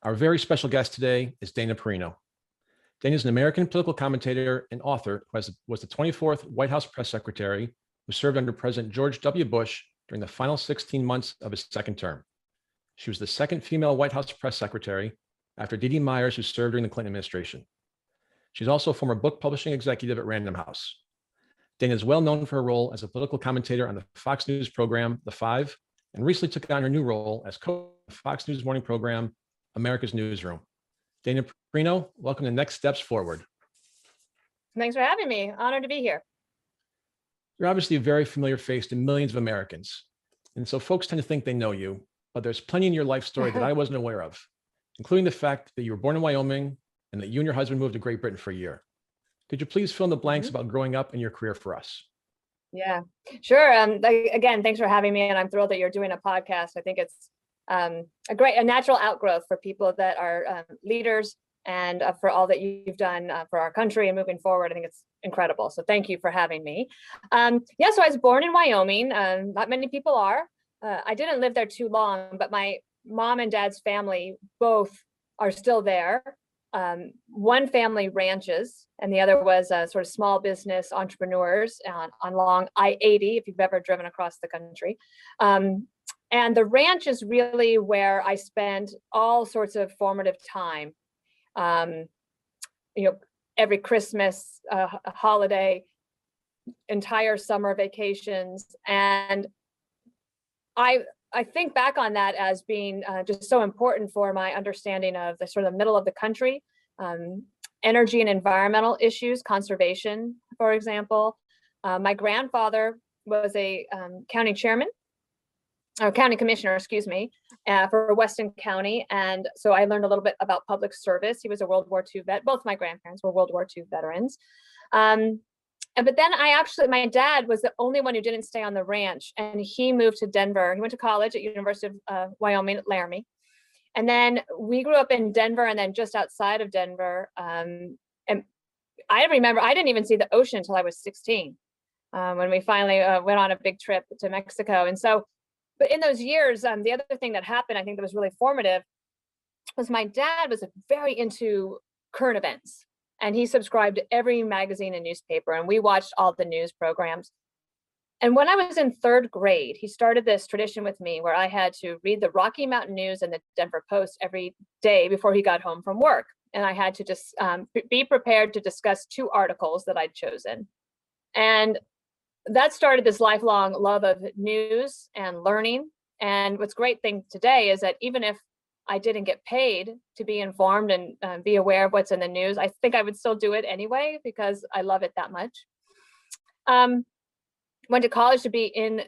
Our very special guest today is Donna Perino. Dana is an American political commentator and author who was the 24th White House press secretary who served under President George W. Bush during the final 16 months of his second term. She was the second female White House press secretary after Dee Dee Myers, who served during the Clinton administration. She's also a former book publishing executive at Random House. Dana is well known for her role as a political commentator on the Fox News program, The Five, and recently took on her new role as co-host of the Fox News morning program, America's Newsroom. Donna Perino, welcome to Next Steps Forward. Thanks for having me. Honored to be here. You're obviously a very familiar face to millions of Americans. And so folks tend to think they know you, but there's plenty in your life story that I wasn't aware of, including the fact that you were born in Wyoming and that you and your husband moved to Great Britain for a year. Could you please fill in the blanks about growing up and your career for us? Yeah, sure. Again, thanks for having me. And I'm thrilled that you're doing a podcast. I think it's a natural outgrowth for people that are leaders and for all that you've done for our country and moving forward. I think it's incredible. So thank you for having me. So I was born in Wyoming. Not many people are. I didn't live there too long, but my mom and dad's family both are still there. One family ranches and the other was sort of small business entrepreneurs on long I-80, if you've ever driven across the country. And the ranch is really where I spent all sorts of formative time. Every Christmas, holiday, entire summer vacations. And I think back on that as being just so important for my understanding of the sort of middle of the country, energy and environmental issues, conservation, for example. My grandfather was a county commissioner, for Weston County. And so I learned a little bit about public service. He was a World War II vet. Both my grandparents were World War II veterans. But then my dad was the only one who didn't stay on the ranch, and he moved to Denver. He went to college at University of Wyoming at Laramie. And then we grew up in Denver and then just outside of Denver. And I remember I didn't even see the ocean until I was 16, when we finally went on a big trip to Mexico. And so, but in those years, the other thing that happened, I think that was really formative, was my dad was very into current events. And he subscribed to every magazine and newspaper, and we watched all the news programs. And when I was in third grade, he started this tradition with me where I had to read the Rocky Mountain News and the Denver Post every day before he got home from work. And I had to just be prepared to discuss 2 articles that I'd chosen. And that started this lifelong love of news and learning. And what's great thing today is that even if I didn't get paid to be informed and be aware of what's in the news, I think I would still do it anyway because I love it that much. Went to college to be in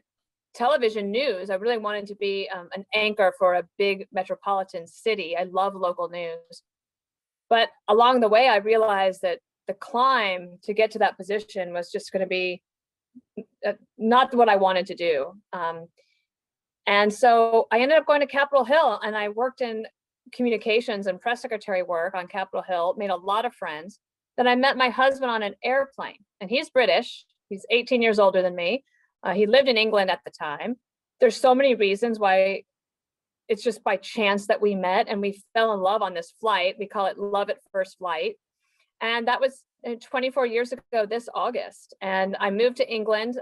television news. I really wanted to be an anchor for a big metropolitan city. I love local news. But along the way, I realized that the climb to get to that position was just going to be not what I wanted to do. And so I ended up going to Capitol Hill, and I worked in communications and press secretary work on Capitol Hill, made a lot of friends. Then I met my husband on an airplane, and he's British. He's 18 years older than me. He lived in England at the time. There's so many reasons why it's just by chance that we met, and we fell in love on this flight. We call it love at first flight. And that was 24 years ago this August. And I moved to England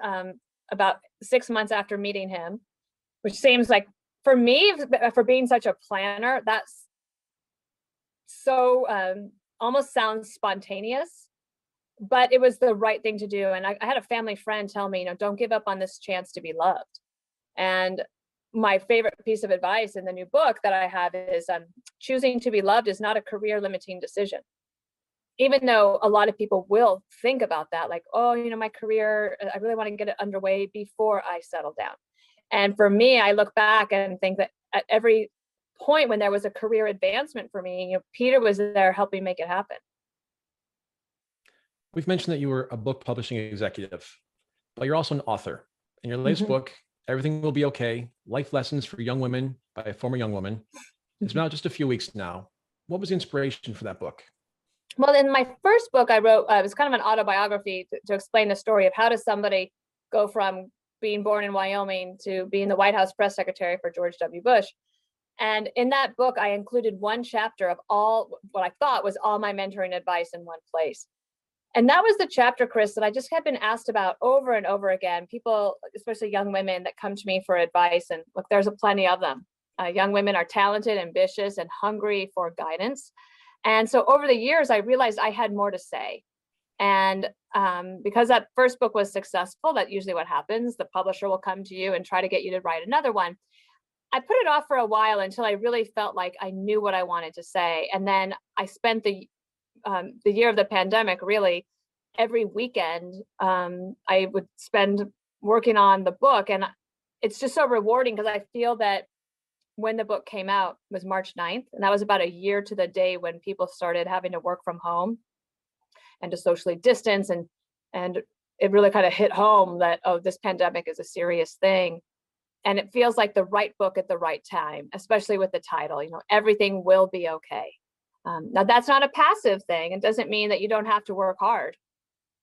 about 6 months after meeting him, which seems like, for me, for being such a planner, that's so almost sounds spontaneous, but it was the right thing to do. And I had a family friend tell me, don't give up on this chance to be loved. And my favorite piece of advice in the new book that I have is choosing to be loved is not a career limiting decision. Even though a lot of people will think about that, like, oh, my career, I really want to get it underway before I settle down. And for me, I look back and think that at every point when there was a career advancement for me, Peter was there helping make it happen. We've mentioned that you were a book publishing executive, but you're also an author. In your latest book, Everything Will Be Okay, Life Lessons for Young Women by a Former Young Woman, it's been out just a few weeks now. What was the inspiration for that book? Well, in my first book I wrote, it was kind of an autobiography to explain the story of how does somebody go from being born in Wyoming to being the White House press secretary for George W. Bush. And in that book, I included one chapter of all what I thought was all my mentoring advice in one place. And that was the chapter, Chris, that I just have been asked about over and over again. People, especially young women, that come to me for advice. And look, there's a plenty of them. Young women are talented, ambitious, and hungry for guidance. And so over the years, I realized I had more to say. And because that first book was successful, that's usually what happens. The publisher will come to you and try to get you to write another one. I put it off for a while until I really felt like I knew what I wanted to say. And then I spent the year of the pandemic, really every weekend, I would spend working on the book. And it's just so rewarding because I feel that when the book came out was March 9th, and that was about a year to the day when people started having to work from home and to socially distance. And it really kind of hit home that, oh, this pandemic is a serious thing. And it feels like the right book at the right time, especially with the title, everything will be okay. Now, that's not a passive thing. It doesn't mean that you don't have to work hard.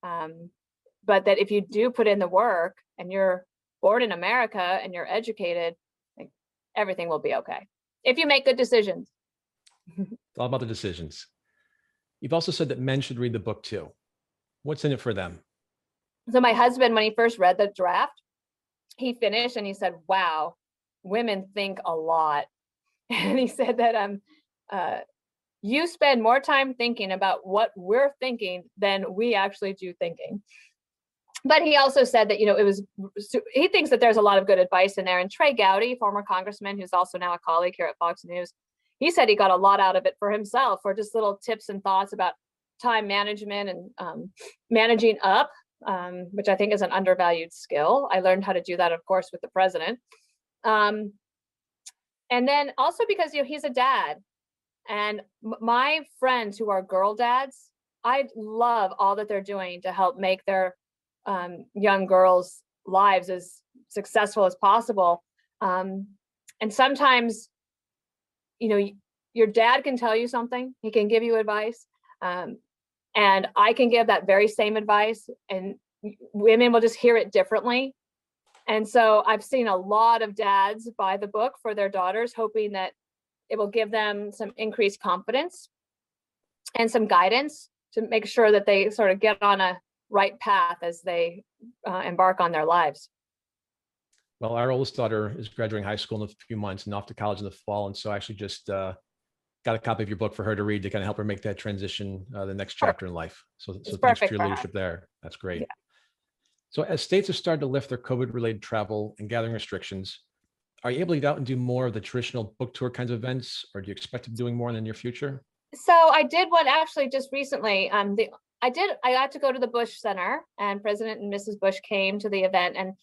But that if you do put in the work and you're born in America and you're educated, like, everything will be okay if you make good decisions. It's all about the decisions. You've also said that men should read the book too. What's in it for them? So my husband, when he first read the draft, he finished and he said, wow, women think a lot. And he said that you spend more time thinking about what we're thinking than we actually do thinking. But he also said that, he thinks that there's a lot of good advice in there. And Trey Gowdy, former congressman, who's also now a colleague here at Fox News, he said he got a lot out of it for himself, or just little tips and thoughts about time management and managing up, which I think is an undervalued skill. I learned how to do that, of course, with the president. And then also because, he's a dad. And my friends who are girl dads, I love all that they're doing to help make their young girls' lives as successful as possible. And sometimes, your dad can tell you something, he can give you advice. And I can give that very same advice, and women will just hear it differently. And so I've seen a lot of dads buy the book for their daughters, hoping that it will give them some increased confidence and some guidance to make sure that they sort of get on a right path as they embark on their lives. Well, our oldest daughter is graduating high school in a few months and off to college in the fall. And so I actually just got a copy of your book for her to read to kind of help her make that transition, the next chapter in life. So thanks for your leadership there. That's great. Yeah. So as states have started to lift their COVID-related travel and gathering restrictions, are you able to get out and do more of the traditional book tour kinds of events, or do you expect to be doing more in the near future? So I did one actually just recently. I got to go to the Bush Center, and President and Mrs. Bush came to the event, and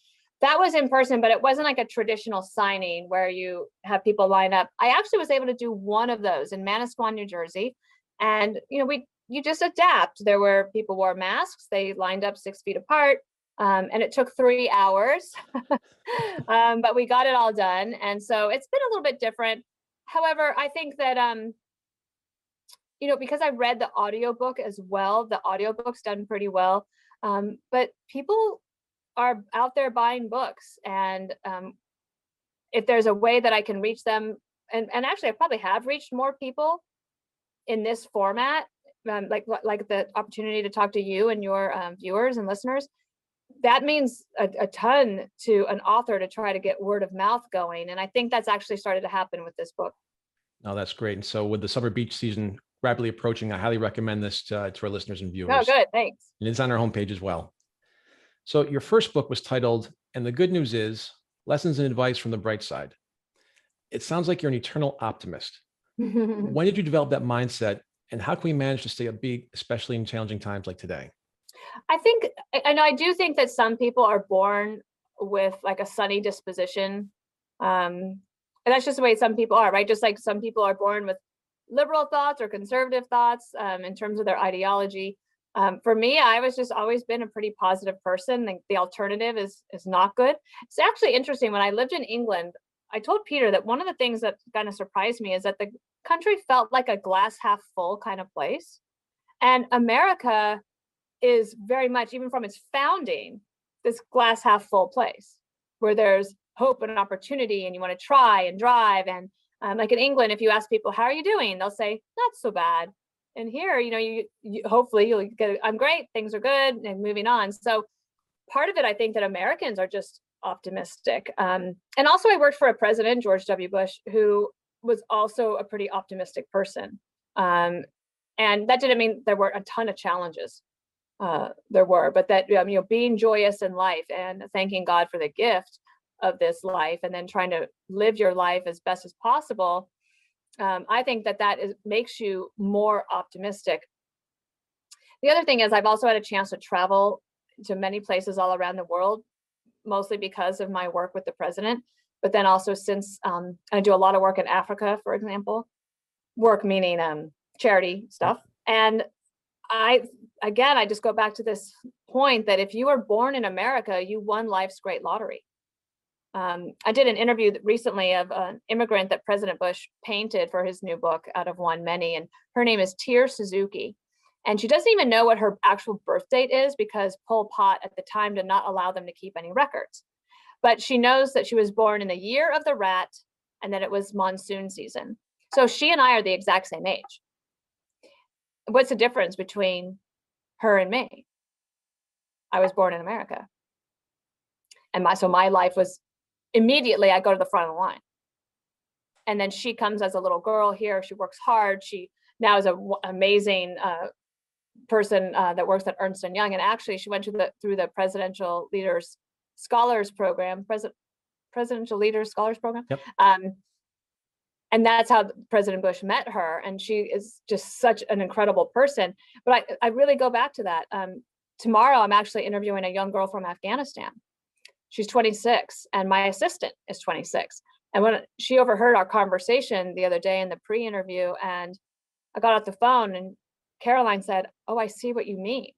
that was in person, but it wasn't like a traditional signing where you have people line up. I actually was able to do one of those in Manasquan, New Jersey. And, you just adapt. People wore masks. They lined up 6 feet apart. And it took 3 hours, but we got it all done. And so it's been a little bit different. However, I think that, because I read the audiobook as well, the audiobook's done pretty well. But people are out there buying books. And if there's a way that I can reach them, and actually I probably have reached more people in this format, like the opportunity to talk to you and your viewers and listeners, that means a ton to an author to try to get word of mouth going. And I think that's actually started to happen with this book. Oh, that's great. And so with the summer beach season rapidly approaching, I highly recommend this to our listeners and viewers. Oh, good. Thanks. And it's on our homepage as well. So your first book was titled, "And the Good News Is, Lessons and Advice from the Bright Side." It sounds like you're an eternal optimist. When did you develop that mindset, and how can we manage to stay upbeat, especially in challenging times like today? I do think that some people are born with like a sunny disposition. And that's just the way some people are, right? Just like some people are born with liberal thoughts or conservative thoughts in terms of their ideology. For me, I was just always been a pretty positive person. Like the alternative is not good. It's actually interesting. When I lived in England, I told Peter that one of the things that kind of surprised me is that the country felt like a glass half full kind of place. And America is very much, even from its founding, this glass half full place where there's hope and opportunity, and you want to try and drive. And Like in England, if you ask people, how are you doing? They'll say, not so bad. And here, you hopefully you'll get, I'm great, things are good, and moving on. So part of it, I think that Americans are just optimistic. And also I worked for a president, George W. Bush, who was also a pretty optimistic person. And that didn't mean there weren't a ton of challenges. There were, but that, being joyous in life and thanking God for the gift of this life, and then trying to live your life as best as possible. I think that makes you more optimistic. The other thing is I've also had a chance to travel to many places all around the world, mostly because of my work with the president, but then also since I do a lot of work in Africa, for example, work meaning charity stuff. And I just go back to this point that if you were born in America, you won life's great lottery. I did an interview recently of an immigrant that President Bush painted for his new book, Out of One Many, and her name is Tier Suzuki. And she doesn't even know what her actual birth date is because Pol Pot at the time did not allow them to keep any records. But she knows that she was born in the year of the rat and that it was monsoon season. So she and I are the exact same age. What's the difference between her and me? I was born in America. And my life was immediately I go to the front of the line. And then she comes as a little girl here. She works hard. She now is an amazing person that works at Ernst & Young. And actually she went through the Presidential Leaders Scholars Program, Presidential Leaders Scholars Program. Yep. And that's how President Bush met her. And she is just such an incredible person. But I really go back to that. Tomorrow, I'm actually interviewing a young girl from Afghanistan. She's 26 and my assistant is 26. And when she overheard our conversation the other day in the pre-interview, and I got off the phone and Caroline said, "Oh, I see what you mean.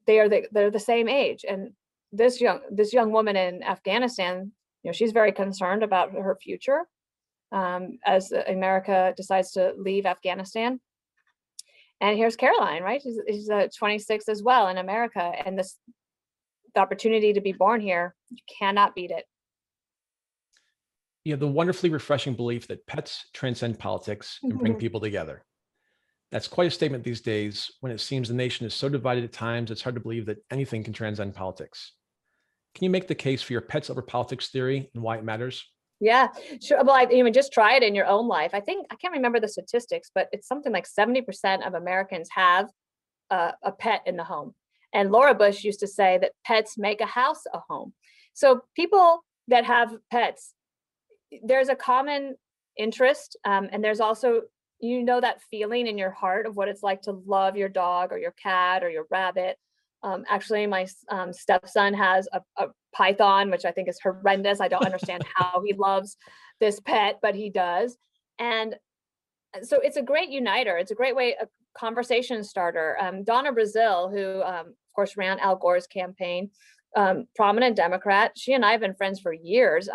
They're the same age." And this young woman in Afghanistan, she's very concerned about her future as America decides to leave Afghanistan. And here's Caroline, right? She's 26 as well in America. And the opportunity to be born here, you cannot beat it. The wonderfully refreshing belief that pets transcend politics and bring people together. That's quite a statement these days when it seems the nation is so divided at times, it's hard to believe that anything can transcend politics. Can you make the case for your pets over politics theory and why it matters? Yeah, sure. Well, just try it in your own life. I can't remember the statistics, but it's something like 70% of Americans have a pet in the home. And Laura Bush used to say that pets make a house a home. So people that have pets, there's a common interest. And there's also, that feeling in your heart of what it's like to love your dog or your cat or your rabbit. Actually, my stepson has a python, which I think is horrendous. I don't understand how he loves this pet, but he does. And so it's a great uniter. It's a great way, a conversation starter. Donna Brazile, who of course ran Al Gore's campaign, prominent Democrat. She and I have been friends for years.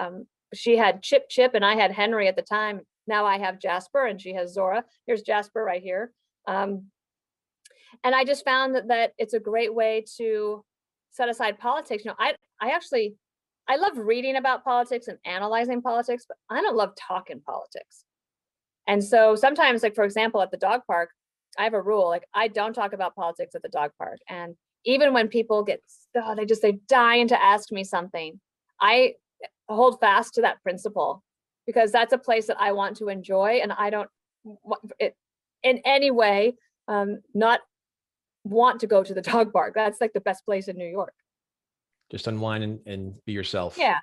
She had Chip and I had Henry at the time. Now I have Jasper and she has Zora. Here's Jasper right here. And I just found that it's a great way to set aside politics. I love reading about politics and analyzing politics, but I don't love talking politics. And so sometimes, like, for example, at the dog park, I have a rule, like I don't talk about politics at the dog park. And even when people they dying to ask me something, I hold fast to that principle because that's a place that I want to enjoy. And I don't it in any way, not want to go to the dog park. That's like the best place in New York. Just unwind and be yourself. Yeah.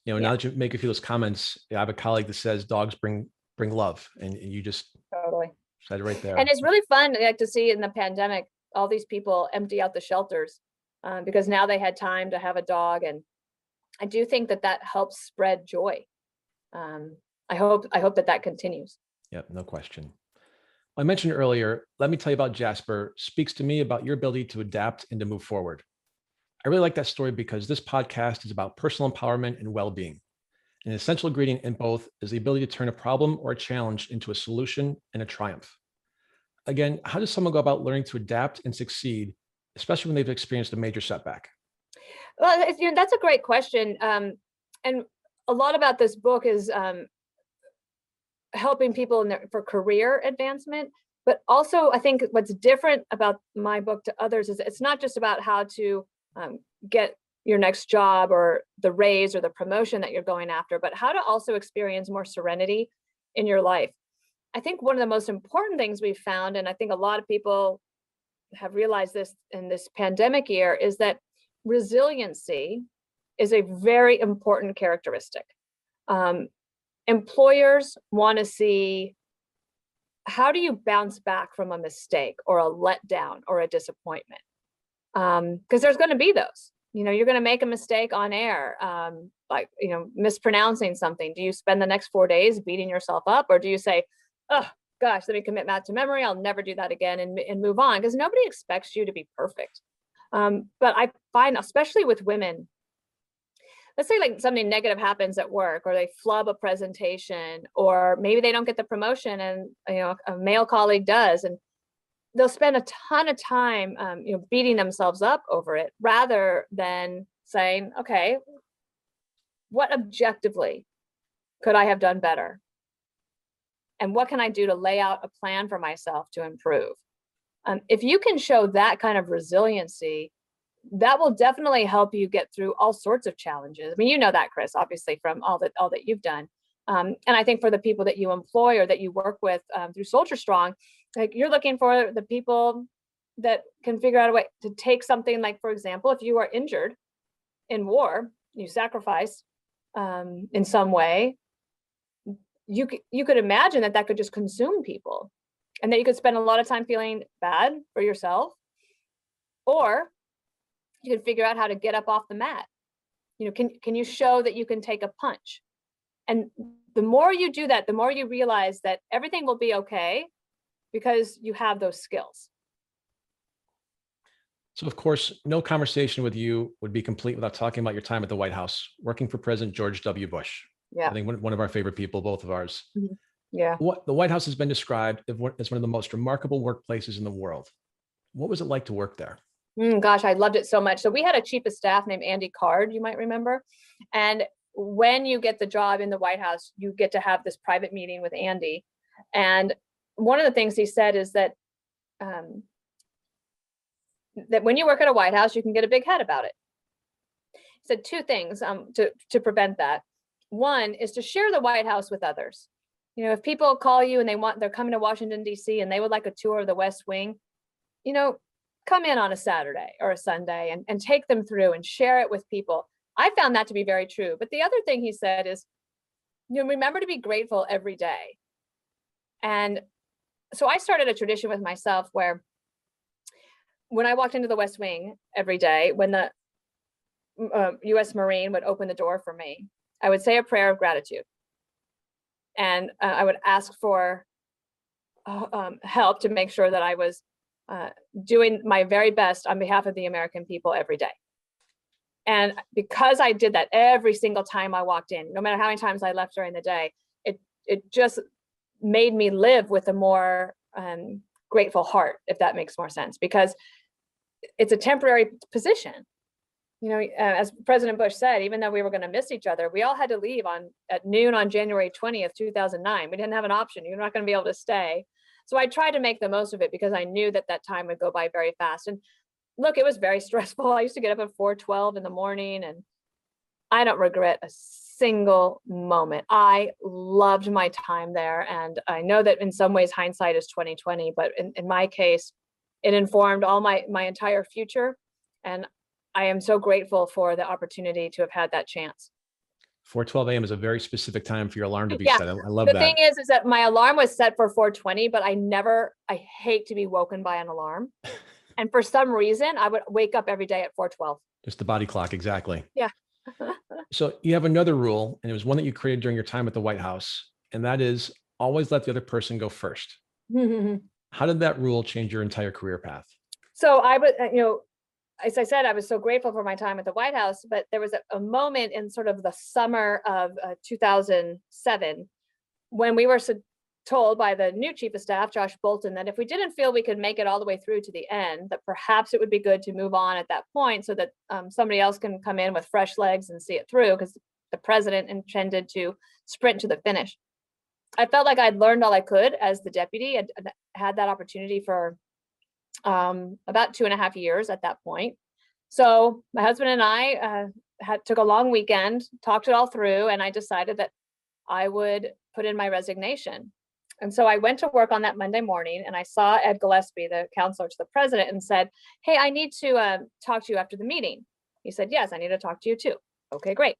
Now that you make a few of those comments, I have a colleague that says dogs bring love, and you just Totally said it right there. And it's really fun to see in the pandemic, all these people empty out the shelters because now they had time to have a dog. And I do think that helps spread joy. I hope that continues. Yep, no question. I mentioned earlier, let me tell you about Jasper speaks to me about your ability to adapt and to move forward. I really like that story because this podcast is about personal empowerment and well-being. An essential ingredient in both is the ability to turn a problem or a challenge into a solution and a triumph. Again, how does someone go about learning to adapt and succeed, especially when they've experienced a major setback? Well, that's a great question. And a lot about this book is helping people for career advancement. But also, I think what's different about my book to others is it's not just about how to get your next job or the raise or the promotion that you're going after, but how to also experience more serenity in your life. I think one of the most important things we've found, and I think a lot of people have realized this in this pandemic year, is that resiliency is a very important characteristic. Employers want to see, how do you bounce back from a mistake or a letdown or a disappointment? Because there's going to be those. You're going to make a mistake on air, like, mispronouncing something. Do you spend the next 4 days beating yourself up, or do you say, oh gosh, let me commit that to memory, I'll never do that again, and move on? Because nobody expects you to be perfect. But I find, especially with women, let's say like something negative happens at work, or they flub a presentation, or maybe they don't get the promotion and a male colleague does, and they'll spend a ton of time beating themselves up over it, rather than saying, okay, what objectively could I have done better? And what can I do to lay out a plan for myself to improve? If you can show that kind of resiliency, that will definitely help you get through all sorts of challenges. I mean, you know that, Chris, obviously, from all that you've done. And I think for the people that you employ or that you work with through Soldier Strong, like, you're looking for the people that can figure out a way to take something like, for example, if you are injured in war, you sacrifice in some way, you could imagine that could just consume people, and that you could spend a lot of time feeling bad for yourself, or you can figure out how to get up off the mat. Can you show that you can take a punch? And the more you do that, the more you realize that everything will be okay, because you have those skills. So, of course, no conversation with you would be complete without talking about your time at the White House, working for President George W. Bush. Yeah. I think one of our favorite people, both of ours. Mm-hmm. Yeah. The White House has been described as one of the most remarkable workplaces in the world. What was it like to work there? Gosh, I loved it so much. So we had a chief of staff named Andy Card, you might remember. And when you get the job in the White House, you get to have this private meeting with Andy. And one of the things he said is that that when you work at a White House, you can get a big head about it. He said two things to prevent that. One is to share the White House with others. If people call you and they're coming to Washington, D.C., and they would like a tour of the West Wing, come in on a Saturday or a Sunday and take them through and share it with people. I found that to be very true. But the other thing he said is, remember to be grateful every day. And so I started a tradition with myself where when I walked into the West Wing every day, when the U.S. Marine would open the door for me, I would say a prayer of gratitude. And I would ask for help to make sure that I was doing my very best on behalf of the American people every day. And because I did that every single time I walked in, no matter how many times I left during the day, it just made me live with a more grateful heart, if that makes more sense, because it's a temporary position. As President Bush said, even though we were going to miss each other, we all had to leave at noon on January 20th, 2009. We didn't have an option. You're not going to be able to stay. So I tried to make the most of it, because I knew that time would go by very fast. And look, it was very stressful. I used to get up at 4:12 in the morning, and I don't regret a single moment. I loved my time there. And I know that in some ways hindsight is 2020, but in my case, it informed all my entire future. And I am so grateful for the opportunity to have had that chance. 4:12 a.m. is a very specific time for your alarm to be Yeah. set. I love the that. thing is that my alarm was set for 4:20, but I hate to be woken by an alarm. And for some reason, I would wake up every day at 4:12. Just the body clock, exactly. Yeah. So you have another rule, and it was one that you created during your time at the White House, and that is always let the other person go first. How did that rule change your entire career path? So I was, as I said, I was so grateful for my time at the White House, but there was a moment in sort of the summer of 2007 when we were told by the new chief of staff, Josh Bolton, that if we didn't feel we could make it all the way through to the end, that perhaps it would be good to move on at that point so that somebody else can come in with fresh legs and see it through, because the president intended to sprint to the finish. I felt like I'd learned all I could as the deputy. And had that opportunity for about 2.5 years at that point. So my husband and I took a long weekend, talked it all through, and I decided that I would put in my resignation. And so I went to work on that Monday morning, and I saw Ed Gillespie, the counselor to the president, and said, "Hey, I need to talk to you after the meeting." He said, "Yes, I need to talk to you too." Okay, great.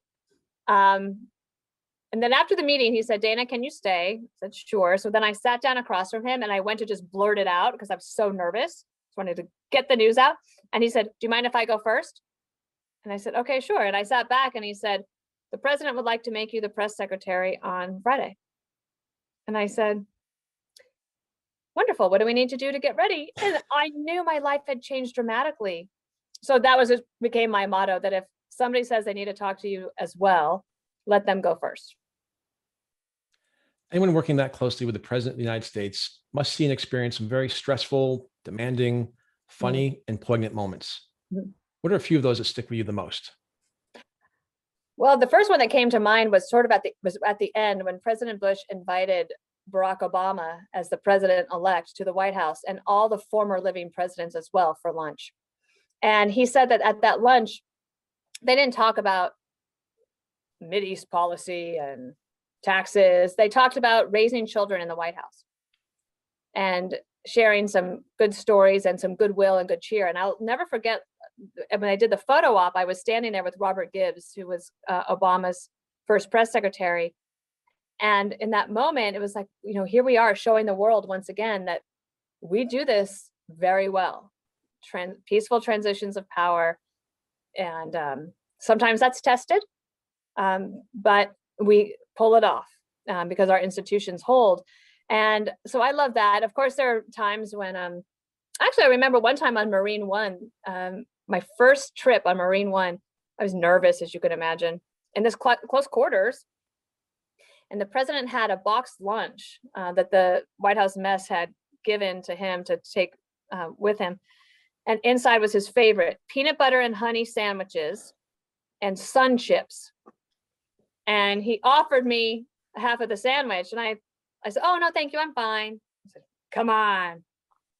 And then after the meeting, he said, "Dana, can you stay?" I said, "Sure." So then I sat down across from him and I went to just blurt it out because I was so nervous. Just wanted to get the news out. And he said, "Do you mind if I go first?" And I said, "Okay, sure." And I sat back and he said, "The president would like to make you the press secretary on Friday." And I said, "Wonderful. What do we need to do to get ready?" And I knew my life had changed dramatically. So that became my motto, that if somebody says they need to talk to you as well, let them go first. Anyone working that closely with the president of the United States must see and experience some very stressful, demanding, funny, and poignant moments. Mhm. What are a few of those that stick with you the most? Well, the first one that came to mind was sort of at the end when President Bush invited Barack Obama as the president-elect to the White House, and all the former living presidents as well, for lunch. And he said that at that lunch, they didn't talk about Mideast policy and taxes. They talked about raising children in the White House and sharing some good stories and some goodwill and good cheer. And I'll never forget when I did the photo op, I was standing there with Robert Gibbs, who was Obama's first press secretary. And in that moment, it was like, here we are showing the world once again that we do this very well. Peaceful transitions of power. And sometimes that's tested, but we pull it off because our institutions hold. And so I love that. Of course, there are times when, actually, I remember one time on Marine One, my first trip on Marine One, I was nervous, as you could imagine, in this close quarters. And the president had a boxed lunch that the White House mess had given to him to take with him. And inside was his favorite peanut butter and honey sandwiches and sun chips. And he offered me half of the sandwich. And I said, "Oh, no, thank you. I'm fine." I said, "Come on."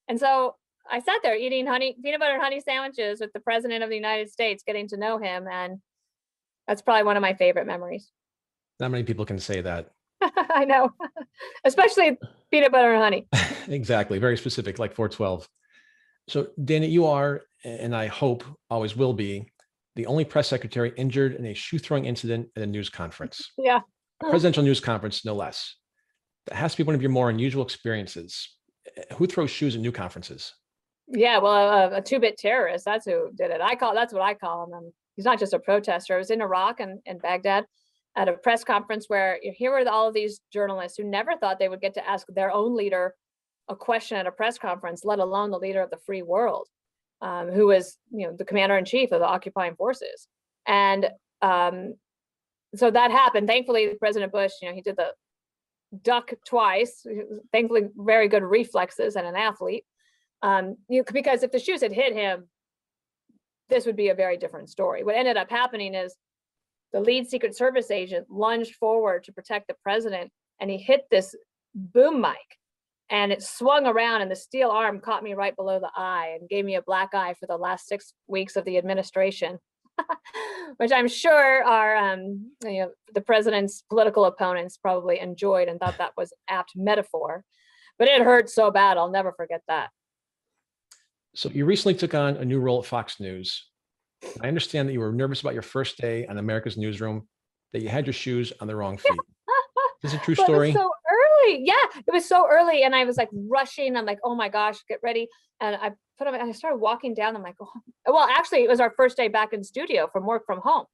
And so I sat there eating peanut butter and honey sandwiches with the president of the United States, getting to know him. And that's probably one of my favorite memories. Not many people can say that. I know, especially peanut butter and honey. Exactly. Very specific, like 412. So, Dana, you are, and I hope always will be, the only press secretary injured in a shoe throwing incident at a news conference, Yeah. a presidential news conference, no less. That has to be one of your more unusual experiences. Who throws shoes at new conferences? Yeah, well, a two-bit terrorist, that's who did it. That's what I call him. He's not just a protester. I was in Iraq and Baghdad at a press conference where here were all of these journalists who never thought they would get to ask their own leader a question at a press conference, let alone the leader of the free world, who was, the commander-in-chief of the occupying forces. And so that happened. Thankfully, President Bush, he did the duck twice. Thankfully, very good reflexes and an athlete. Because if the shoes had hit him, this would be a very different story. What ended up happening is the lead Secret Service agent lunged forward to protect the president, and he hit this boom mic, and it swung around, and the steel arm caught me right below the eye and gave me a black eye for the last 6 weeks of the administration, which I'm sure our the president's political opponents probably enjoyed and thought that was an apt metaphor. But it hurt so bad, I'll never forget that. So you recently took on a new role at Fox News. I understand that you were nervous about your first day on America's Newsroom, that you had your shoes on the wrong feet. Is this a true Well, story? it was so early. Yeah, it was so early. And I was like rushing. I'm like, oh my gosh, get ready. And I put them, and I started walking down. I'm like, oh. Well, actually, it was our first day back in studio from work from home.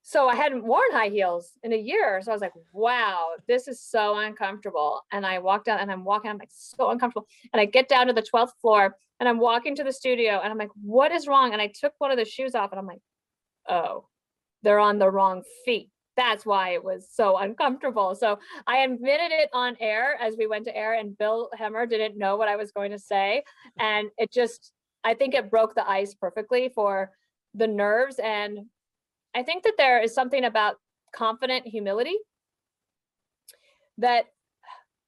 So I hadn't worn high heels in a year. So I was like, wow, this is so uncomfortable. And I walked out and I'm like, so uncomfortable. And I get down to the 12th floor and I'm walking to the studio and I'm like, what is wrong? And I took one of the shoes off and I'm like, oh, they're on the wrong feet. That's why it was so uncomfortable. So I admitted it on air as we went to air, and Bill Hemmer didn't know what I was going to say. And I think it broke the ice perfectly for the nerves. And I think that there is something about confident humility that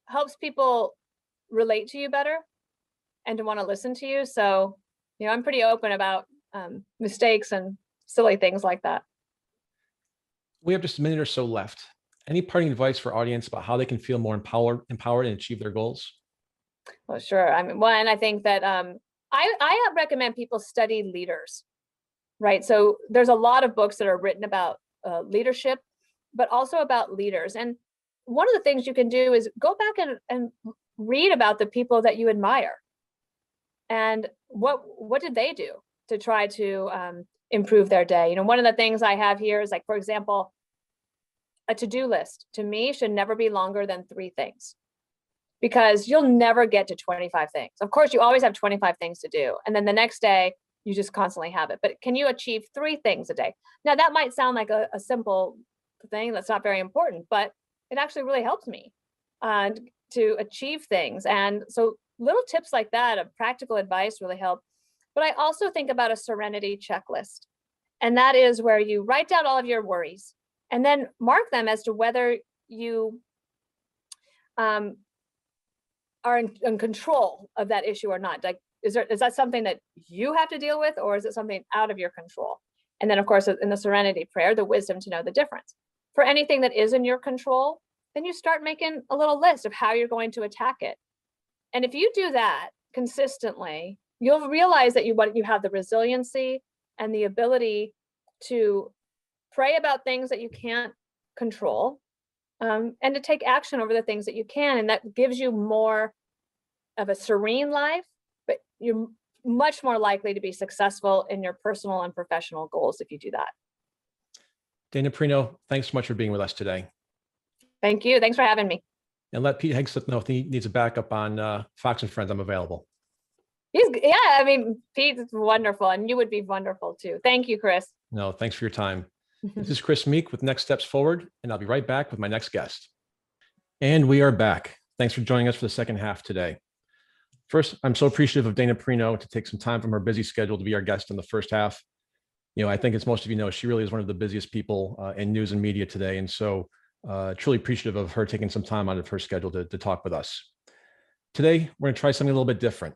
helps people relate to you better and to want to listen to you. So, I'm pretty open about mistakes and silly things like that. We have just a minute or so left. Any parting advice for audience about how they can feel more empowered and achieve their goals? Well, sure. I mean, one, I think that I recommend people study leaders, right? So there's a lot of books that are written about leadership, but also about leaders. And one of the things you can do is go back and read about the people that you admire and what did they do to try to improve their day. One of the things I have here is, like, for example, a to-do list to me should never be longer than 3 things, because you'll never get to 25 things. Of course, you always have 25 things to do, and then the next day you just constantly have it. But can you achieve 3 things a day? Now, that might sound like a simple thing that's not very important, but it actually really helps me to achieve things. And so little tips like that of practical advice really help. But I also think about a Serenity Checklist. And that is where you write down all of your worries and then mark them as to whether you are in control of that issue or not. Like, is that something that you have to deal with, or is it something out of your control? And then, of course, in the Serenity Prayer, the wisdom to know the difference. For anything that is in your control, then you start making a little list of how you're going to attack it. And if you do that consistently, you'll realize that you have the resiliency and the ability to pray about things that you can't control, and to take action over the things that you can. And that gives you more of a serene life, but you're much more likely to be successful in your personal and professional goals if you do that. Dana Perino, thanks so much for being with us today. Thank you. Thanks for having me. And let Pete Hegseth know if he needs a backup on Fox and Friends, I'm available. I mean, Pete's wonderful, and you would be wonderful too. Thank you, Chris. No, thanks for your time. This is Chris Meek with Next Steps Forward, and I'll be right back with my next guest. And we are back. Thanks for joining us for the second half today. First, I'm so appreciative of Dana Perino to take some time from her busy schedule to be our guest in the first half. I think, as most of you know, she really is one of the busiest people in news and media today. And so truly appreciative of her taking some time out of her schedule to talk with us. Today, we're going to try something a little bit different.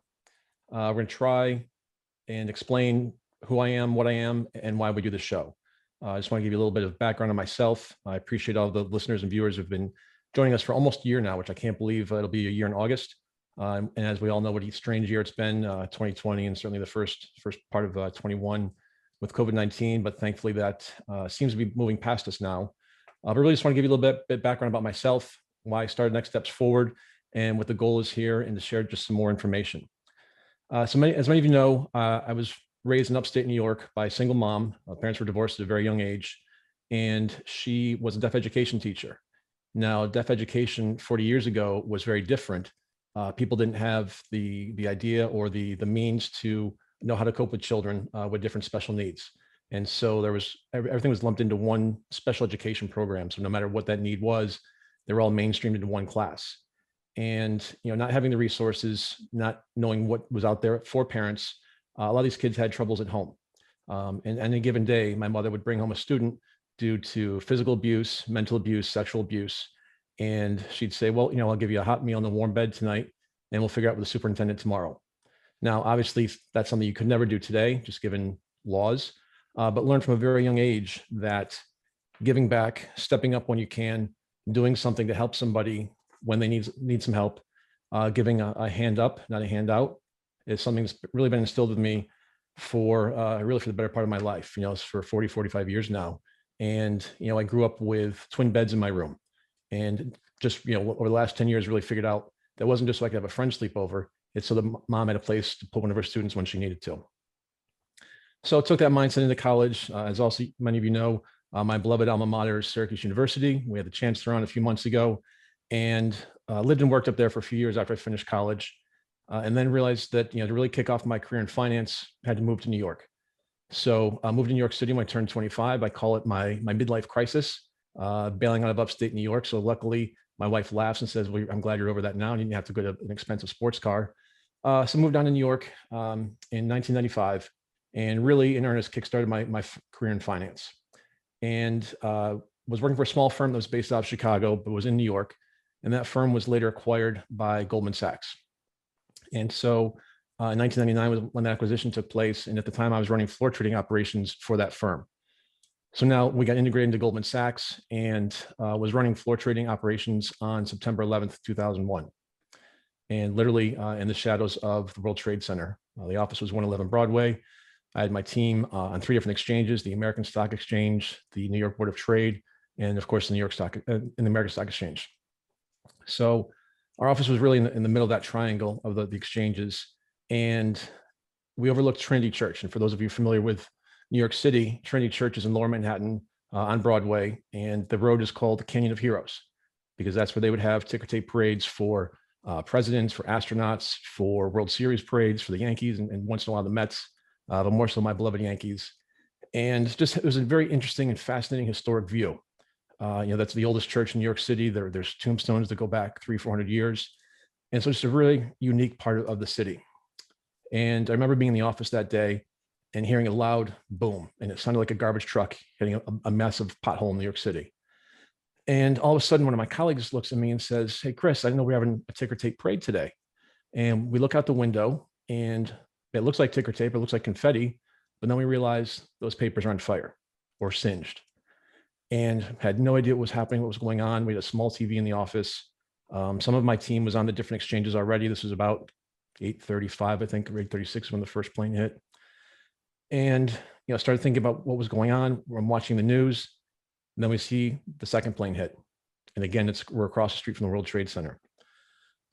We're going to try and explain who I am, what I am, and why we do the show. I just want to give you a little bit of background on myself. I appreciate all the listeners and viewers who've been joining us for almost a year now, which I can't believe it'll be a year in August. And as we all know, what a strange year it's been, 2020, and certainly the first part of 21 with COVID-19. But thankfully, that seems to be moving past us now. But really just want to give you a little bit background about myself, why I started Next Steps Forward, and what the goal is here, and to share just some more information. As many of you know, I was raised in upstate New York by a single mom. My parents were divorced at a very young age, and she was a deaf education teacher. Now, deaf education 40 years ago was very different. People didn't have the idea or the means to know how to cope with children with different special needs. And so everything was lumped into one special education program. So no matter what that need was, they were all mainstreamed into one class. And not having the resources, not knowing what was out there for parents, a lot of these kids had troubles at home. And any given day, my mother would bring home a student due to physical abuse, mental abuse, sexual abuse. And she'd say, well, I'll give you a hot meal in the warm bed tonight, and we'll figure out with the superintendent tomorrow. Now, obviously, that's something you could never do today, just given laws, but learn from a very young age that giving back, stepping up when you can, doing something to help somebody when they need some help, giving a hand up, not a handout, is something that's really been instilled with me for the better part of my life. It's for 40, 45 years now. And, I grew up with twin beds in my room. And just, over the last 10 years, really figured out that wasn't just so I could have a friend sleep over. It's so the mom had a place to put one of her students when she needed to. So I took that mindset into college. As also many of you know, my beloved alma mater is Syracuse University. We had the Chancellor on a few months ago, and lived and worked up there for a few years after I finished college. And then realized that, to really kick off my career in finance, I had to move to New York. So I moved to New York City when I turned 25. I call it my midlife crisis, bailing out of upstate New York. So luckily, my wife laughs and says, well, I'm glad you're over that now. And you didn't have to go to an expensive sports car. So moved down to New York in 1995, and really in earnest kickstarted my career in finance. And was working for a small firm that was based out of Chicago, but was in New York. and that firm was later acquired by Goldman Sachs. And so in 1999 was when the acquisition took place. And at the time I was running floor trading operations for that firm. So now we got integrated into Goldman Sachs and was running floor trading operations on September 11th, 2001. And literally in the shadows of the World Trade Center. The office was 111 Broadway. I had my team on 3 different exchanges: the American Stock Exchange, the New York Board of Trade, and of course the American Stock Exchange. So our office was really in the middle of that triangle of the exchanges, and we overlooked Trinity Church. And for those of you familiar with New York City, Trinity Church is in Lower Manhattan on Broadway, and the road is called the Canyon of Heroes because that's where they would have ticker tape parades for presidents, for astronauts, for World Series parades for the Yankees, and once in a while the Mets, but more so my beloved Yankees. And just it was a very interesting and fascinating historic view. That's the oldest church in New York City. There's tombstones that go back 300-400 years. And so it's a really unique part of the city. And I remember being in the office that day and hearing a loud boom, and it sounded like a garbage truck hitting a massive pothole in New York City. And all of a sudden, one of my colleagues looks at me and says, "Hey, Chris, I didn't know we're having a ticker tape parade today." And we look out the window and it looks like ticker tape, it looks like confetti, but then we realize those papers are on fire or singed. And had no idea what was happening, what was going on. We had a small TV in the office. Some of my team was on the different exchanges already. This was about 8:35, I think, or 8:36 when the first plane hit. And started thinking about what was going on. I'm watching the news, and then we see the second plane hit. And again, we're across the street from the World Trade Center.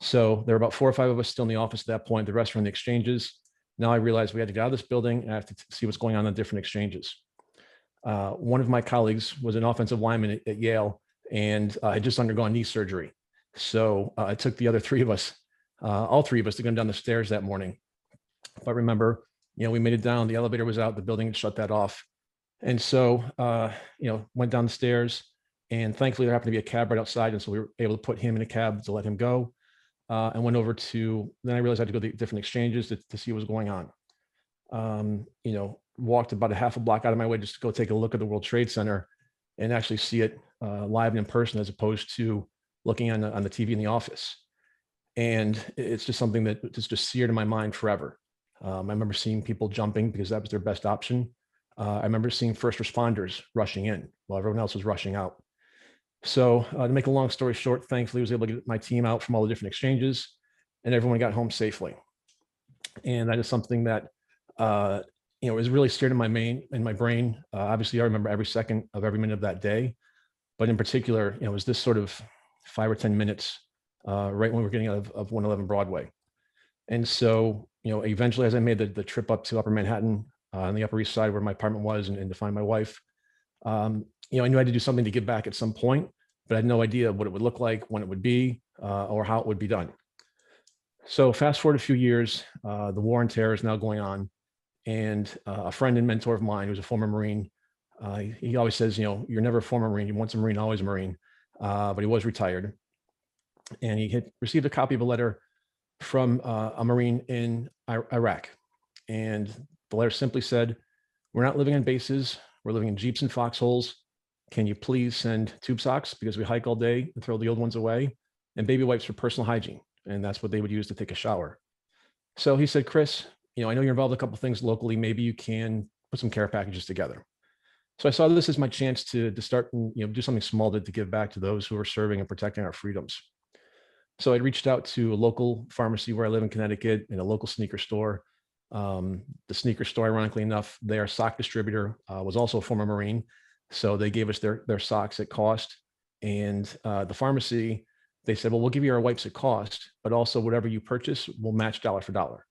So there were about 4 or 5 of us still in the office at that point. The rest were in the exchanges. Now I realized we had to get out of this building and I have to see what's going on in different exchanges. One of my colleagues was an offensive lineman at Yale and had just undergone knee surgery. So it took the other 3 of us, all 3 of us, to go down the stairs that morning. But remember, we made it down. The elevator was out. The building had shut that off. And so, went down the stairs, and thankfully there happened to be a cab right outside. And so we were able to put him in a cab to let him go. And went over then I realized I had to go to the different exchanges to see what was going on. Walked about a half a block out of my way just to go take a look at the World Trade Center and actually see it live and in person, as opposed to looking on the TV in the office. And it's just something that just seared in my mind forever. I remember seeing people jumping because that was their best option. I remember seeing first responders rushing in while everyone else was rushing out. So to make a long story short, thankfully I was able to get my team out from all the different exchanges and everyone got home safely. And that is something that, was really seared in my brain. Obviously I remember every second of every minute of that day, but in particular, it was this sort of 5 or 10 minutes right when we were getting out of 111 Broadway. And so, eventually as I made the trip up to Upper Manhattan on the Upper East Side where my apartment was and to find my wife, I knew I had to do something to give back at some point, but I had no idea what it would look like, when it would be, or how it would be done. So fast forward a few years, the war on terror is now going on. And a friend and mentor of mine who's a former Marine, he always says, you're never a former Marine, you're once a Marine, always a Marine, but he was retired. And he had received a copy of a letter from a Marine in Iraq. And the letter simply said, "We're not living on bases, we're living in Jeeps and foxholes. Can you please send tube socks because we hike all day and throw the old ones away, and baby wipes for personal hygiene?" And that's what they would use to take a shower. So he said, "Chris, I know you're involved in a couple of things locally. Maybe you can put some care packages together." So I saw this as my chance to start and do something small to give back to those who are serving and protecting our freedoms. So I reached out to a local pharmacy where I live in Connecticut and a local sneaker store. The sneaker store, ironically enough, their sock distributor was also a former Marine. So they gave us their socks at cost. And the pharmacy, they said, "Well, we'll give you our wipes at cost, but also whatever you purchase, we'll match dollar for dollar."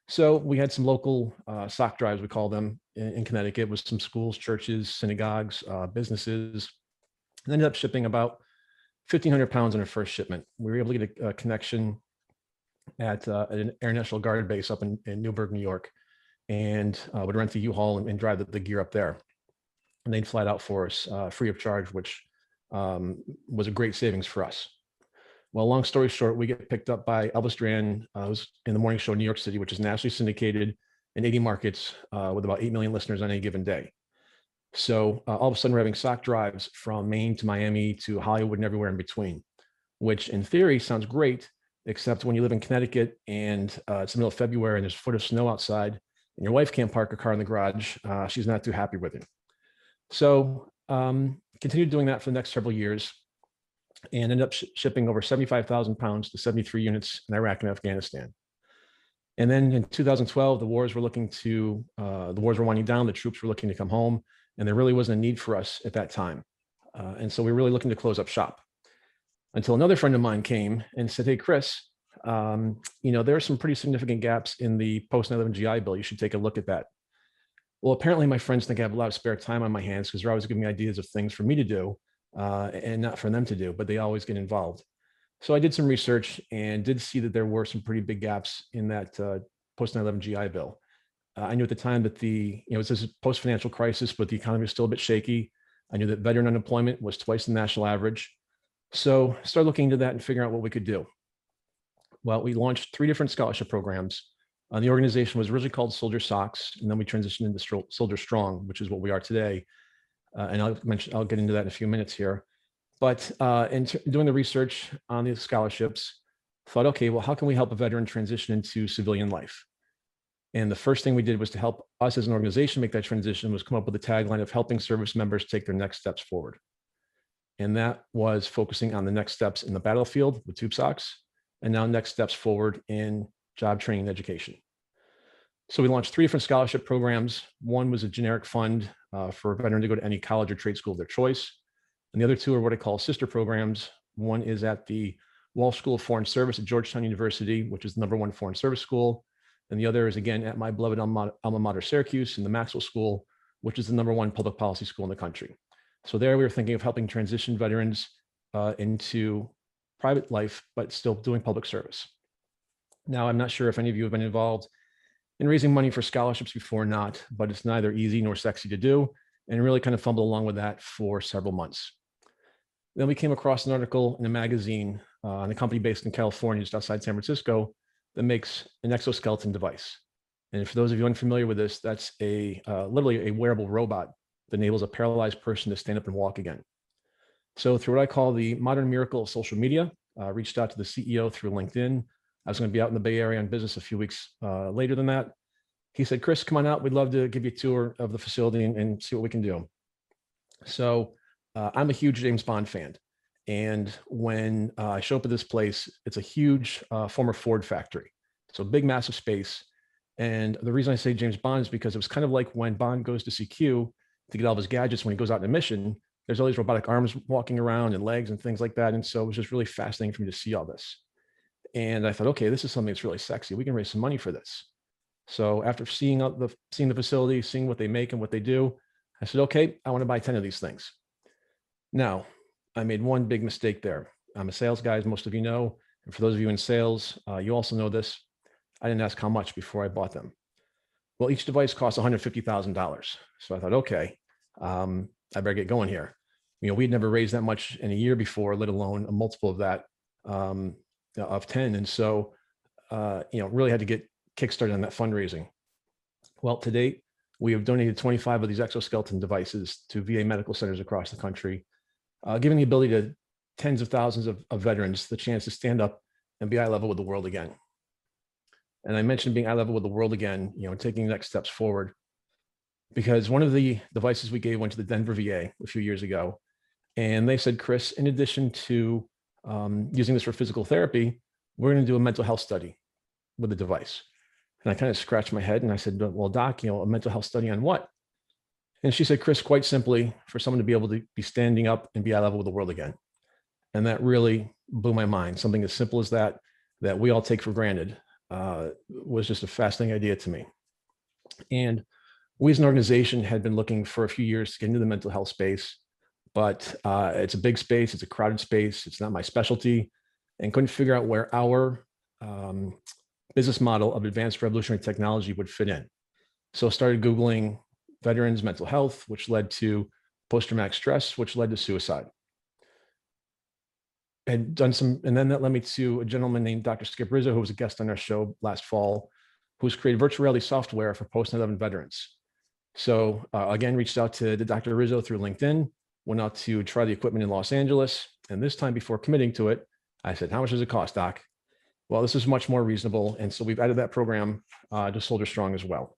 So we had some local sock drives, we call them, in Connecticut, with some schools, churches, synagogues, businesses, and ended up shipping about 1,500 pounds on our first shipment. We were able to get a connection at an Air National Guard base up in Newburgh, New York, and would rent the U-Haul and drive the gear up there. And they'd fly it out for us free of charge, which was a great savings for us. Well, long story short, we get picked up by Elvis Duran, who's in the morning show in New York City, which is nationally syndicated in 80 markets with about 8 million listeners on any given day. So all of a sudden we're having sock drives from Maine to Miami to Hollywood and everywhere in between. which in theory sounds great, except when you live in Connecticut and it's the middle of February and there's a foot of snow outside and your wife can't park a car in the garage, she's not too happy with you. So continued doing that for the next several years and ended up shipping over 75,000 pounds to 73 units in Iraq and Afghanistan. And then in 2012, the wars were winding down, the troops were looking to come home, and there really wasn't a need for us at that time. And so we were really looking to close up shop until another friend of mine came and said, hey, Chris, there are some pretty significant gaps in the post 9/11 GI Bill. You should take a look at that. Well, apparently my friends think I have a lot of spare time on my hands because they're always giving me ideas of things for me to do and not for them to do, but they always get involved. So I did some research and did see that there were some pretty big gaps in that post 9/11 GI Bill. I knew at the time that this is post-financial crisis, but the economy was still a bit shaky. I knew that veteran unemployment was twice the national average. So I started looking into that and figuring out what we could do. Well, we launched 3 different scholarship programs. The organization was originally called Soldier Socks, and then we transitioned into Soldier Strong, which is what we are today. And I'll get into that in a few minutes here. But in doing the research on the scholarships, thought, okay, well, how can we help a veteran transition into civilian life? And the first thing we did was to help us as an organization make that transition was come up with the tagline of helping service members take their next steps forward. And that was focusing on the next steps in the battlefield with tube socks, and now next steps forward in job training and education. So we launched 3 different scholarship programs. One was a generic fund for a veteran to go to any college or trade school of their choice. And the other 2 are what I call sister programs. One is at the Walsh School of Foreign Service at Georgetown University, which is the #1 foreign service school. And the other is, again, at my beloved alma mater, Syracuse, in the Maxwell School, which is the #1 public policy school in the country. So there we were thinking of helping transition veterans into private life, but still doing public service. Now, I'm not sure if any of you have been involved in raising money for scholarships before or not, but it's neither easy nor sexy to do, and really kind of fumbled along with that for several months. Then we came across an article in a magazine on a company based in California, just outside San Francisco, that makes an exoskeleton device. And for those of you unfamiliar with this, that's literally a wearable robot that enables a paralyzed person to stand up and walk again. So through what I call the modern miracle of social media, reached out to the CEO through LinkedIn. I was going to be out in the Bay Area on business a few weeks later than that. He said, Chris, come on out. We'd love to give you a tour of the facility and see what we can do. So I'm a huge James Bond fan. And when I show up at this place, it's a huge former Ford factory. So big, massive space. And the reason I say James Bond is because it was kind of like when Bond goes to CQ to get all of his gadgets when he goes out on a mission, there's all these robotic arms walking around and legs and things like that. And so it was just really fascinating for me to see all this. And I thought, okay, this is something that's really sexy. We can raise some money for this. So after seeing the facility, seeing what they make and what they do, I said, okay, I want to buy 10 of these things. Now, I made one big mistake there. I'm a sales guy, as most of you know. And for those of you in sales, you also know this. I didn't ask how much before I bought them. Well, each device costs $150,000. So I thought, okay, I better get going here. We'd never raised that much in a year before, let alone a multiple of that of 10. And so, really had to get kickstarted on that fundraising. Well, to date, we have donated 25 of these exoskeleton devices to VA medical centers across the country, giving the ability to tens of thousands of veterans the chance to stand up and be eye level with the world again. And I mentioned being eye level with the world again, taking next steps forward, because one of the devices we gave went to the Denver VA a few years ago. And they said, Chris, in addition to using this for physical therapy, we're going to do a mental health study with the device. And I kind of scratched my head and I said, well, Doc, a mental health study on what? And she said, Chris, quite simply, for someone to be able to be standing up and be eye level with the world again. And that really blew my mind. Something as simple as that we all take for granted, was just a fascinating idea to me. And we as an organization had been looking for a few years to get into the mental health space, but it's a big space, it's a crowded space, it's not my specialty, and couldn't figure out where our business model of advanced revolutionary technology would fit in. So I started Googling veterans mental health, which led to post-traumatic stress, which led to suicide. And then that led me to a gentleman named Dr. Skip Rizzo, who was a guest on our show last fall, who's created virtual reality software for post 9/11 veterans. So again, reached out to Dr. Rizzo through LinkedIn, went out to try the equipment in Los Angeles. And this time before committing to it, I said, how much does it cost, Doc? Well, this is much more reasonable. And so we've added that program to Soldier Strong as well.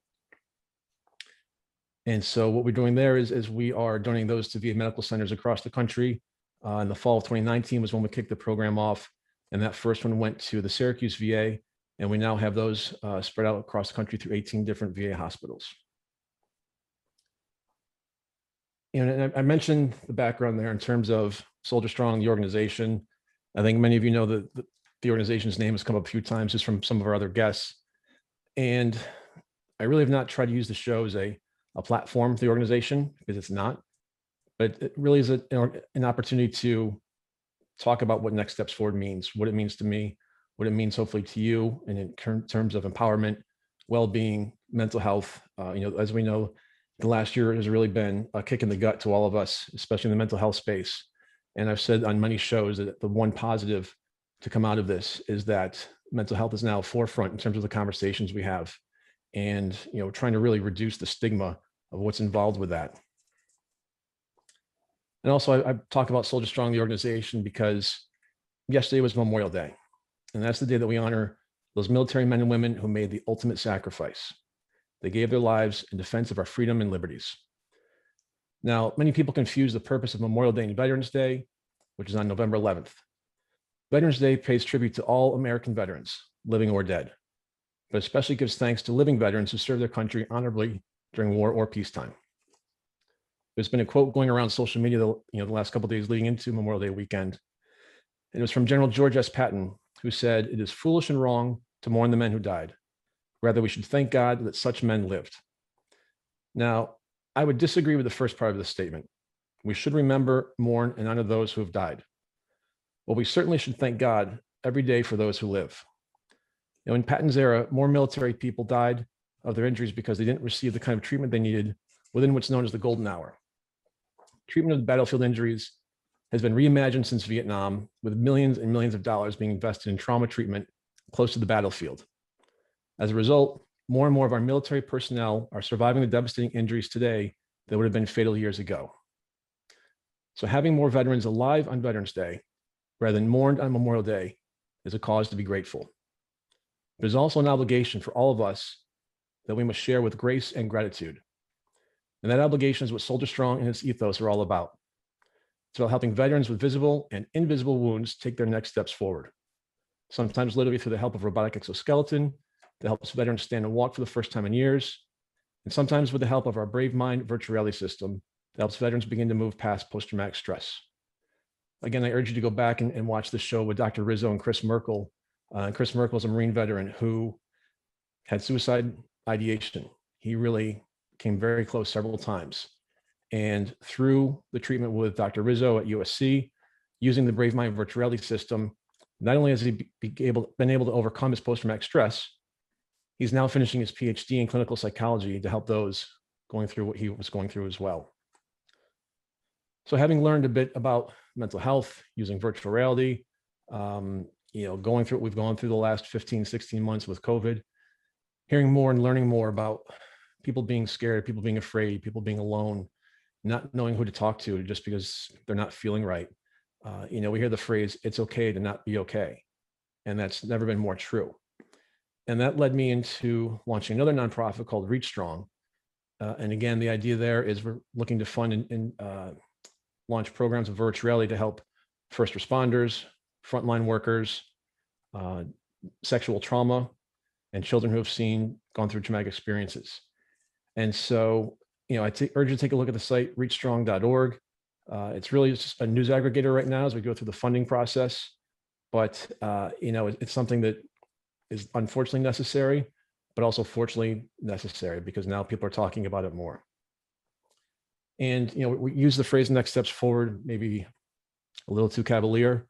And so what we're doing there is we are donating those to VA medical centers across the country. In the fall of 2019 was when we kicked the program off. And that first one went to the Syracuse VA. And we now have those spread out across the country through 18 different VA hospitals. And I mentioned the background there in terms of Soldier Strong, the organization. I think many of you know that the organization's name has come up a few times just from some of our other guests. And I really have not tried to use the show as a platform for the organization, because it's not, but it really is an opportunity to talk about what next steps forward means, what it means to me, what it means hopefully to you, and in terms of empowerment, well-being, mental health. As we know, the last year has really been a kick in the gut to all of us, especially in the mental health space. And I've said on many shows that the one positive to come out of this is that mental health is now forefront in terms of the conversations we have, and trying to really reduce the stigma of what's involved with that. And also, I talk about Soldier Strong, the organization, because yesterday was Memorial Day, and that's the day that we honor those military men and women who made the ultimate sacrifice. They gave their lives in defense of our freedom and liberties. Now, many people confuse the purpose of Memorial Day and Veterans Day, which is on November 11th. Veterans Day pays tribute to all American veterans, living or dead, but especially gives thanks to living veterans who served their country honorably during war or peacetime. There's been a quote going around social media, the last couple of days leading into Memorial Day weekend. And it was from General George S. Patton, who said, "It is foolish and wrong to mourn the men who died. Rather, we should thank God that such men lived." Now, I would disagree with the first part of this statement. We should remember, mourn, and honor those who have died. Well, we certainly should thank God every day for those who live. In Patton's era, more military people died of their injuries because they didn't receive the kind of treatment they needed within what's known as the golden hour. Treatment of battlefield injuries has been reimagined since Vietnam, with millions and millions of dollars being invested in trauma treatment close to the battlefield. As a result, more and more of our military personnel are surviving the devastating injuries today that would have been fatal years ago. So having more veterans alive on Veterans Day, rather than mourned on Memorial Day, is a cause to be grateful. There's also an obligation for all of us that we must share with grace and gratitude. And that obligation is what Soldier Strong and its ethos are all about. It's about helping veterans with visible and invisible wounds take their next steps forward. Sometimes literally through the help of robotic exoskeleton that helps veterans stand and walk for the first time in years. And sometimes with the help of our Brave Mind virtual reality system that helps veterans begin to move past post-traumatic stress. Again, I urge you to go back and watch the show with Dr. Rizzo and Chris Merkel. Chris Merkel is a Marine veteran who had suicide ideation. He really came very close several times. And through the treatment with Dr. Rizzo at USC, using the Brave Mind virtual reality system, not only has he been able to overcome his post-traumatic stress, he's now finishing his PhD in clinical psychology to help those going through what he was going through as well. So having learned a bit about mental health using virtual reality, going through what we've gone through the last 15, 16 months with COVID, hearing more and learning more about people being scared, people being afraid, people being alone, not knowing who to talk to just because they're not feeling right. We hear the phrase, "It's okay to not be okay." And that's never been more true. And that led me into launching another nonprofit called Reach Strong. And again, the idea there is we're looking to fund and launch programs of virtual reality to help first responders, frontline workers, sexual trauma, and children who have gone through traumatic experiences. And so, I urge you to take a look at the site, reachstrong.org. It's really just a news aggregator right now as we go through the funding process. But, it's something that is unfortunately necessary, but also fortunately necessary because now people are talking about it more. And, we use the phrase next steps forward, maybe a little too cavalier,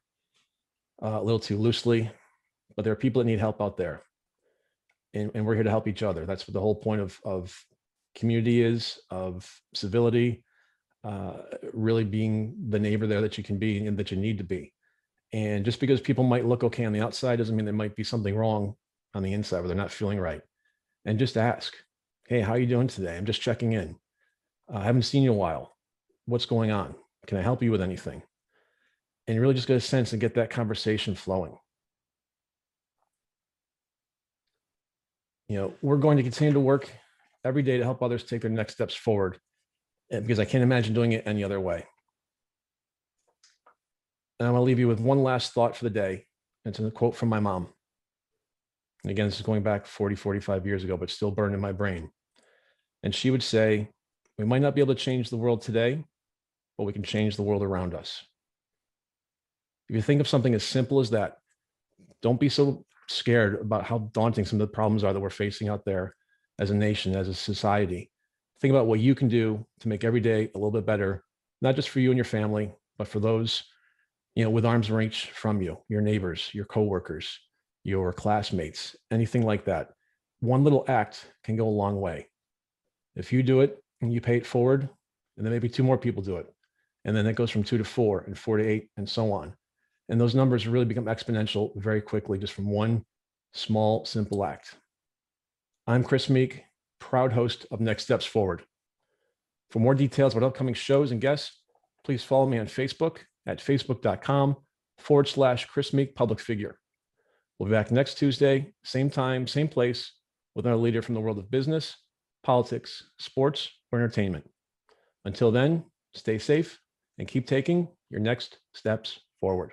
a little too loosely, but there are people that need help out there. And we're here to help each other. That's what the whole point of community is, of civility, really being the neighbor there that you can be and that you need to be. And just because people might look okay on the outside doesn't mean there might be something wrong on the inside where they're not feeling right. And just ask, "Hey, how are you doing today? I'm just checking in. I haven't seen you in a while. What's going on? Can I help you with anything?" and you really just get a sense and get that conversation flowing. We're going to continue to work every day to help others take their next steps forward, because I can't imagine doing it any other way. And I want to leave you with one last thought for the day. It's a quote from my mom. And again, this is going back 40, 45 years ago, but still burned in my brain. And she would say, we might not be able to change the world today, but we can change the world around us. If you think of something as simple as that, don't be so scared about how daunting some of the problems are that we're facing out there as a nation, as a society. Think about what you can do to make every day a little bit better, not just for you and your family, but for those, with arm's reach from you, your neighbors, your coworkers, your classmates, anything like that. One little act can go a long way. If you do it and you pay it forward, and then maybe 2 more people do it, and then it goes from 2 to 4 and 4 to 8 and so on. And those numbers really become exponential very quickly, just from one small, simple act. I'm Chris Meek, proud host of Next Steps Forward. For more details about upcoming shows and guests, please follow me on Facebook at facebook.com/Chris Meek Public Figure. We'll be back next Tuesday, same time, same place, with another leader from the world of business, politics, sports, or entertainment. Until then, stay safe and keep taking your next steps forward.